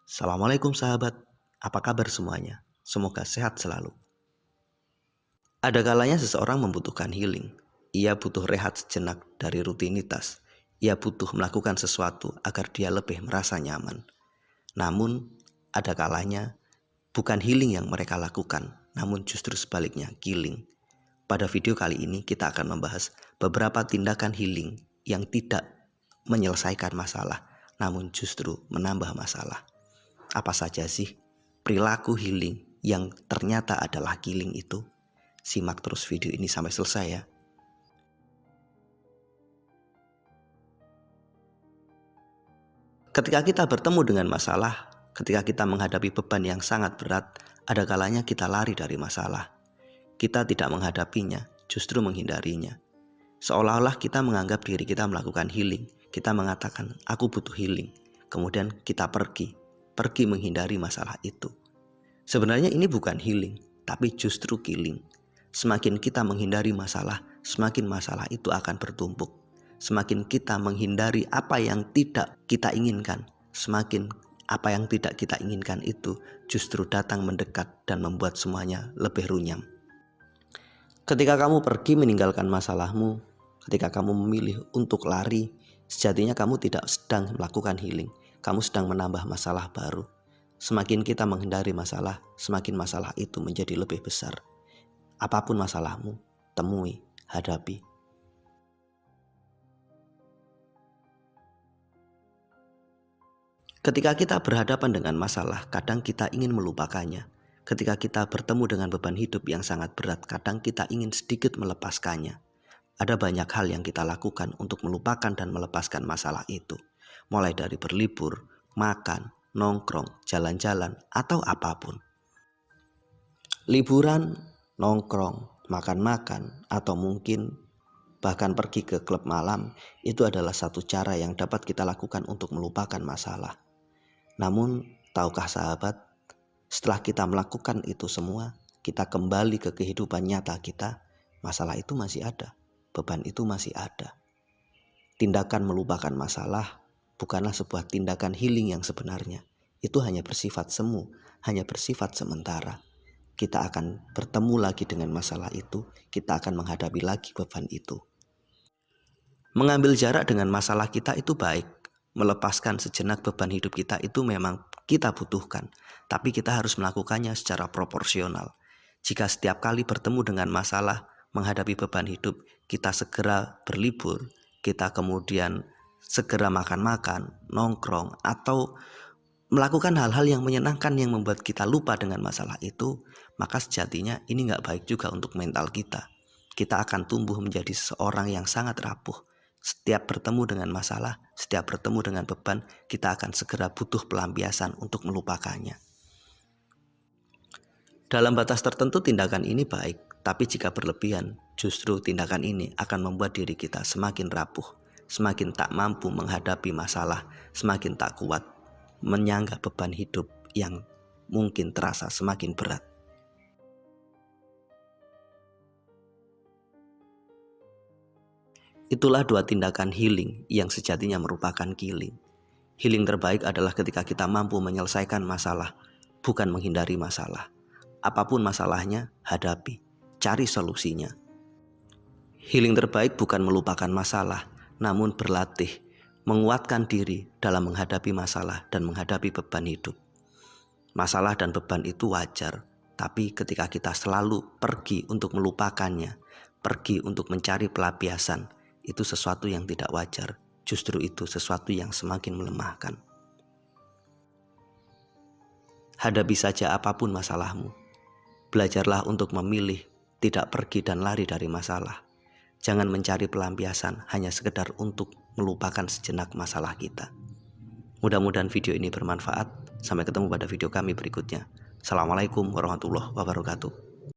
Assalamualaikum sahabat, apa kabar semuanya? Semoga sehat selalu. Ada kalanya seseorang membutuhkan healing. Ia butuh rehat sejenak dari rutinitas. Ia butuh melakukan sesuatu agar dia lebih merasa nyaman. Namun, ada kalanya bukan healing yang mereka lakukan, namun justru sebaliknya, killing. Pada video kali ini kita akan membahas beberapa tindakan healing yang tidak menyelesaikan masalah, namun justru menambah masalah. Apa saja sih perilaku healing yang ternyata adalah killing itu? Simak terus video ini sampai selesai ya. Ketika kita bertemu dengan masalah, ketika kita menghadapi beban yang sangat berat, ada kalanya kita lari dari masalah. Kita tidak menghadapinya, justru menghindarinya. Seolah-olah kita menganggap diri kita melakukan healing. Kita mengatakan, aku butuh healing. Kemudian kita pergi menghindari masalah itu. Sebenarnya ini bukan healing, tapi justru killing. Semakin kita menghindari masalah, semakin masalah itu akan bertumpuk. Semakin kita menghindari apa yang tidak kita inginkan, semakin apa yang tidak kita inginkan itu justru datang mendekat dan membuat semuanya lebih runyam. Ketika kamu pergi meninggalkan masalahmu, ketika kamu memilih untuk lari, sejatinya kamu tidak sedang melakukan healing. Kamu sedang menambah masalah baru. Semakin kita menghindari masalah, semakin masalah itu menjadi lebih besar. Apapun masalahmu, temui, hadapi. Ketika kita berhadapan dengan masalah, kadang kita ingin melupakannya. Ketika kita bertemu dengan beban hidup yang sangat berat, kadang kita ingin sedikit melepaskannya. Ada banyak hal yang kita lakukan untuk melupakan dan melepaskan masalah itu. Mulai dari berlibur, makan, nongkrong, jalan-jalan, atau apapun. Liburan, nongkrong, makan-makan, atau mungkin bahkan pergi ke klub malam, itu adalah satu cara yang dapat kita lakukan untuk melupakan masalah. Namun, tahukah sahabat, setelah kita melakukan itu semua, kita kembali ke kehidupan nyata kita, masalah itu masih ada, beban itu masih ada. Tindakan melupakan masalah bukanlah sebuah tindakan healing yang sebenarnya. Itu hanya bersifat semu, hanya bersifat sementara. Kita akan bertemu lagi dengan masalah itu, kita akan menghadapi lagi beban itu. Mengambil jarak dengan masalah kita itu baik. Melepaskan sejenak beban hidup kita itu memang kita butuhkan. Tapi kita harus melakukannya secara proporsional. Jika setiap kali bertemu dengan masalah, menghadapi beban hidup, kita segera berlibur, kita kemudian segera makan-makan, nongkrong, atau melakukan hal-hal yang menyenangkan yang membuat kita lupa dengan masalah itu, maka sejatinya ini nggak baik juga untuk mental kita. Kita akan tumbuh menjadi seseorang yang sangat rapuh. Setiap bertemu dengan masalah, setiap bertemu dengan beban, kita akan segera butuh pelampiasan untuk melupakannya. Dalam batas tertentu tindakan ini baik, tapi jika berlebihan, justru tindakan ini akan membuat diri kita semakin rapuh, semakin tak mampu menghadapi masalah, semakin tak kuat menyangga beban hidup yang mungkin terasa semakin berat. Itulah dua tindakan healing yang sejatinya merupakan killing. Healing terbaik adalah ketika kita mampu menyelesaikan masalah, bukan menghindari masalah. Apapun masalahnya, hadapi, cari solusinya. Healing terbaik bukan melupakan masalah, namun berlatih, menguatkan diri dalam menghadapi masalah dan menghadapi beban hidup. Masalah dan beban itu wajar, tapi ketika kita selalu pergi untuk melupakannya, pergi untuk mencari pelampiasan, itu sesuatu yang tidak wajar. Justru itu sesuatu yang semakin melemahkan. Hadapi saja apapun masalahmu. Belajarlah untuk memilih, tidak pergi dan lari dari masalah. Jangan mencari pelampiasan hanya sekedar untuk melupakan sejenak masalah kita. Mudah-mudahan video ini bermanfaat. Sampai ketemu pada video kami berikutnya. Assalamualaikum warahmatullahi wabarakatuh.